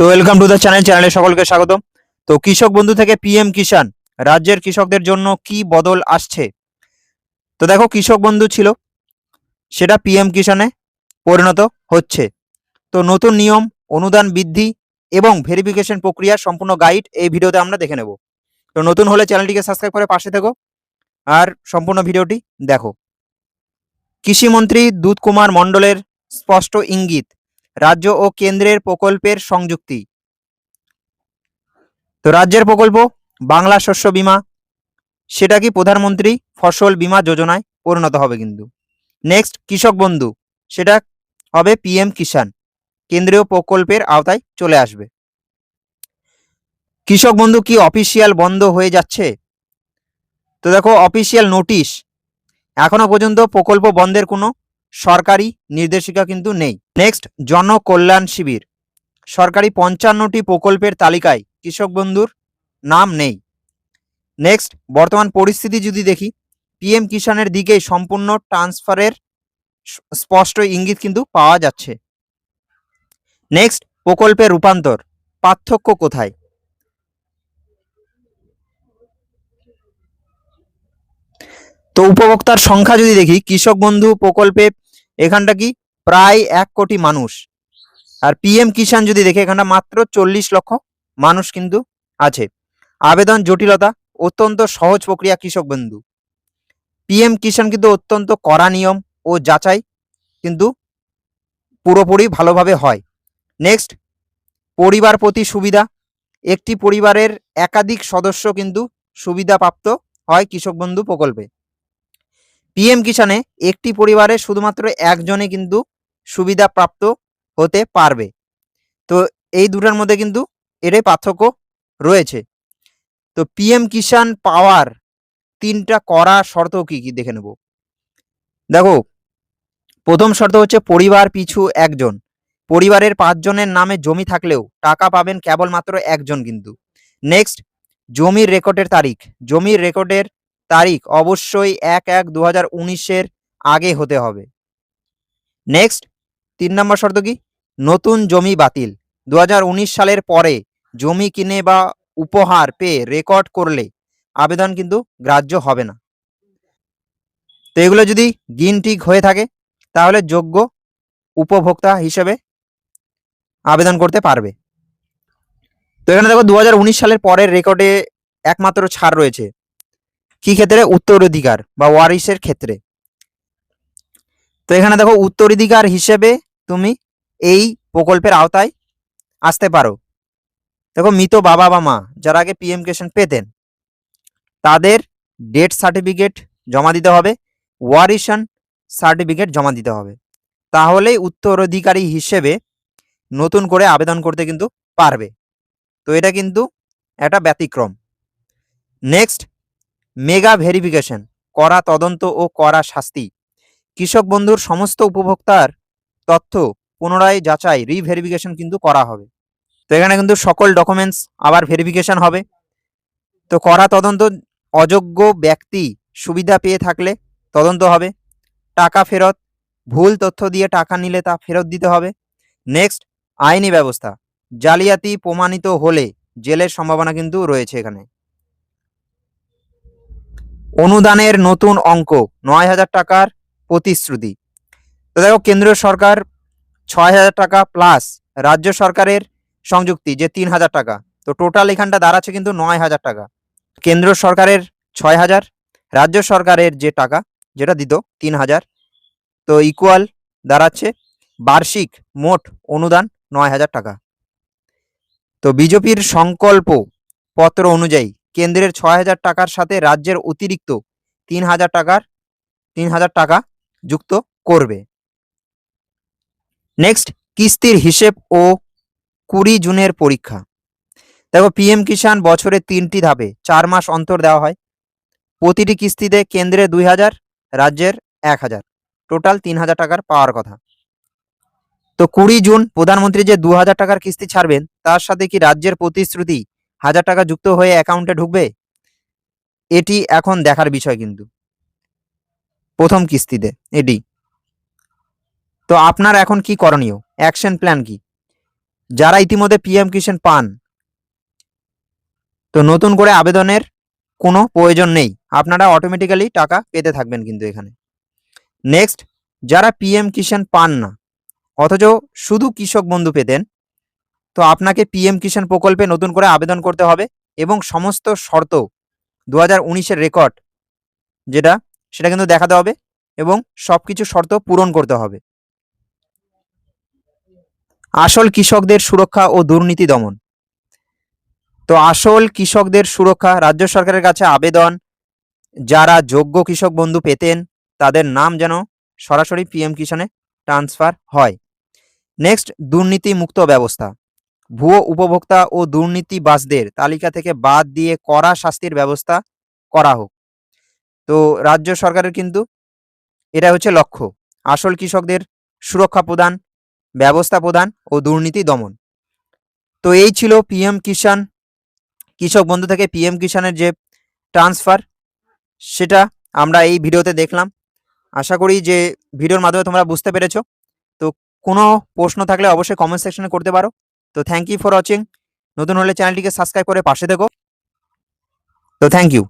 তো welcome to the চ্যানেলে সকলকে স্বাগত। তো কৃষক বন্ধু থেকে পিএম কিষাণ রাজ্যের কৃষকদের জন্য কি বদল আসছে। তো দেখো, কৃষক বন্ধু ছিল সেটা পিএম কিষাণে পরিণত হচ্ছে। তো নতুন নিয়ম, অনুদান বৃদ্ধি এবং ভেরিফিকেশন প্রক্রিয়ার সম্পূর্ণ গাইড এই ভিডিওতে আমরা দেখে নেব। তো নতুন হলে চ্যানেলটিকে সাবস্ক্রাইব করে পাশে থেকো আর সম্পূর্ণ ভিডিওটি দেখো। কৃষিমন্ত্রী দুধ কুমার মণ্ডলের স্পষ্ট ইঙ্গিত, রাজ্য ও কেন্দ্রের প্রকল্পের সংযুক্তি। তো রাজ্যের প্রকল্প বাংলা শস্য বীমা, সেটা কি প্রধানমন্ত্রী ফসল বীমা যোজনায় পরিণত হবে কিন্তু। নেক্সট কৃষক বন্ধু, সেটা হবে পিএম কিষাণ, কেন্দ্রীয় প্রকল্পের আওতায় চলে আসবে। কৃষক বন্ধু কি অফিসিয়াল বন্ধ হয়ে যাচ্ছে? তো দেখো, অফিসিয়াল নোটিশ এখনো পর্যন্ত প্রকল্প বন্ধের কোনো সরকারি নির্দেশিকা কিন্তু নেই। নেক্সট জনকল্যাণ শিবির, সরকারি 55টি প্রকল্পের তালিকায় কৃষক বন্ধুর নাম নেই। নেক্সট বর্তমান পরিস্থিতি যদি দেখি, পিএম কিষাণের দিকে সম্পূর্ণ ট্রান্সফারের স্পষ্ট ইঙ্গিত কিন্তু পাওয়া যাচ্ছে। নেক্সট প্রকল্পের রূপান্তর, পার্থক্য কোথায়? তো উপভোক্তার সংখ্যা যদি দেখি, কৃষক বন্ধু প্রকল্পে এখানটা কি প্রায় 1 কোটি মানুষ, আর পিএম কিষাণ যদি দেখি এখানটা মাত্র 40 লক্ষ মানুষ কিন্তু আছে। আবেদন জটিলতা, অত্যন্ত সহজ প্রক্রিয়া কৃষক বন্ধু। পিএম কিষাণ কিন্তু অত্যন্ত কড়া নিয়ম ও যাচাই কিন্তু পুরোপুরি ভালোভাবে হয়। নেক্সট পরিবার প্রতি সুবিধা, একটি পরিবারের একাধিক সদস্য কিন্তু সুবিধাপ্রাপ্ত হয় কৃষক বন্ধু প্রকল্পে। পিএম কিষাণে একটি পরিবারে শুধুমাত্র একজনই কিন্তু সুবিধাপ্রাপ্ত হতে পারবে। তো এই দুটার মধ্যে কিন্তু এটাই পার্থক্য রয়েছে। তো পিএম কিষাণ পাওয়ার 3টা কড়া শর্ত কি কি দেখে নেব। দেখো, প্রথম শর্ত হচ্ছে পরিবার পিছু একজন। পরিবারের 5 জনের নামে জমি থাকলেও টাকা পাবেন কেবলমাত্র একজন কিন্তু। নেক্সট জমির রেকর্ডের তারিখ, জমির রেকর্ডের তারিখ অবশ্যই 1/1/2019 আগে হতে হবে। নেক্সট 3 নম্বর শর্ত কি, নতুন জমি বাতিল। 2019 সালের পরে জমি কিনে বা উপহার পেয়ে রেকর্ড করলে আবেদন কিন্তু গ্রাহ্য হবে না। তো এগুলো যদি গ্রিন টিক হয়ে থাকে তাহলে যোগ্য উপভোক্তা হিসেবে আবেদন করতে পারবে। তো এখানে দেখো 2019 সালের পরের রেকর্ডে একমাত্র ছাড় রয়েছে কি ক্ষেত্রে, উত্তরাধিকার বা ওয়ারিশের ক্ষেত্রে। তো এখানে দেখো উত্তরাধিকার হিসেবে তুমি এই প্রকল্পের আওতায় আসতে পারো। দেখো মৃত বাবা বা মা যারা আগে পিএম কিষাণ পেতেন তাদের ডেথ সার্টিফিকেট জমা দিতে হবে, ওয়ারিশন সার্টিফিকেট জমা দিতে হবে, তাহলেই উত্তরাধিকারী হিসেবে নতুন করে আবেদন করতে কিন্তু পারবে। তো এটা কিন্তু একটা ব্যতিক্রম। নেক্সট মেগা ভেরিফিকেশন, কড়া তদন্ত ও কড়া শাস্তি। কৃষক বন্ধুর সমস্ত উপভোক্তার তথ্য পুনরায় যাচাই রিভেরিফিকেশন কিন্তু করা হবে। তো এখানে কিন্তু সকল ডকুমেন্টস আবার ভেরিফিকেশন হবে। তো কড়া তদন্ত, অযোগ্য ব্যক্তি সুবিধা পেয়ে থাকলে তদন্ত হবে। টাকা ফেরত, ভুল তথ্য দিয়ে টাকা নিলে তা ফেরত দিতে হবে। নেক্সট আইনি ব্যবস্থা, জালিয়াতি প্রমাণিত হলে জেলের সম্ভাবনা কিন্তু রয়েছে এখানে। অনুদানের নতুন অঙ্ক 9,000 টাকার প্রতিশ্রুতি। তো দেখো, কেন্দ্রীয় সরকার 6,000 টাকা প্লাস রাজ্য সরকারের সংযুক্তি যে 3,000 টাকা, তো টোটাল এখানটা দাঁড়াচ্ছে কিন্তু 9,000 টাকা। কেন্দ্র সরকারের 6,000, রাজ্য সরকারের যে টাকা যেটা দিত 3,000, তো ইকুয়াল দাঁড়াচ্ছে বার্ষিক মোট অনুদান 9,000 টাকা। তো বিজেপির সংকল্প পত্র অনুযায়ী কেন্দ্রের 6,000 টাকার সাথে রাজ্যের অতিরিক্ত 3,000 টাকা যুক্ত করবে। নেক্সট কিস্তির হিসেব ও 20 জুনের পরীক্ষা। দেখো, পিএম কিষাণ বছরে 3টি ধাপে 4 মাস অন্তর দেওয়া হয়। প্রতিটি কিস্তিতে কেন্দ্রে 2,000, রাজ্যের 1,000, টোটাল 3,000 টাকার পাওয়ার কথা। তো 20 জুন প্রধানমন্ত্রী যে 2,000 টাকার কিস্তি ছাড়বেন তার সাথে কি রাজ্যের প্রতিশ্রুতি 1,000 টাকা যুক্ত হয়ে অ্যাকাউন্টে ঢুকবে, এটি এখন দেখার বিষয় কিন্তু প্রথম কিস্তিতে এটি। তো আপনার এখন কি করণীয়, অ্যাকশন প্ল্যান কি? যারা ইতিমধ্যে পিএম কিষাণ পান, তো নতুন করে আবেদনের কোনো প্রয়োজন নেই, আপনারা অটোমেটিক্যালি টাকা পেতে থাকবেন কিন্তু এখানে। নেক্সট, যারা পিএম কিষাণ পান না অথচ শুধু কৃষক বন্ধু পেতেন, তো আপনাকে পিএম কিষাণ প্রকল্পে নতুন করে আবেদন করতে হবে এবং সমস্ত শর্ত 2019-এর রেকর্ড যেটা, সেটা কিন্তু দেখাতে হবে এবং সবকিছু শর্ত পূরণ করতে হবে। আসল কৃষকদের সুরক্ষা ও দুর্নীতি দমন। তো আসল কৃষকদের সুরক্ষা, রাজ্য সরকারের কাছে আবেদন, যারা যোগ্য কৃষক বন্ধু পেতেন তাদের নাম যেন সরাসরি পিএম কিষাণে ট্রান্সফার হয়। নেক্সট, দুর্নীতি মুক্ত ব্যবস্থা। ভুয়ো উপভোক্তা ও দুর্নীতিবাজদের তালিকা থেকে বাদ দিয়ে কড়া শাস্তির ব্যবস্থা করা হোক। তো রাজ্য সরকারের কিন্তু এটা হচ্ছে লক্ষ্য, আসল কৃষকদের সুরক্ষা প্রদান, ব্যবস্থা প্রদান ও দুর্নীতি দমন। তো এই ছিল পিএম কিষাণ, কৃষক বন্ধু থেকে পিএম কিষাণের যে ট্রান্সফার, সেটা আমরা এই ভিডিওতে দেখলাম। আশা করি যে ভিডিওর মাধ্যমে তোমরা বুঝতে পেরেছো। তো কোনো প্রশ্ন থাকলে অবশ্যই কমেন্ট সেকশনে করতে পারো। তো থ্যাংক ইউ ফর ওয়াচিং। নতুন হলে চ্যানেলটিকে সাবস্ক্রাইব করে পাশে থেকো। তো থ্যাংক ইউ।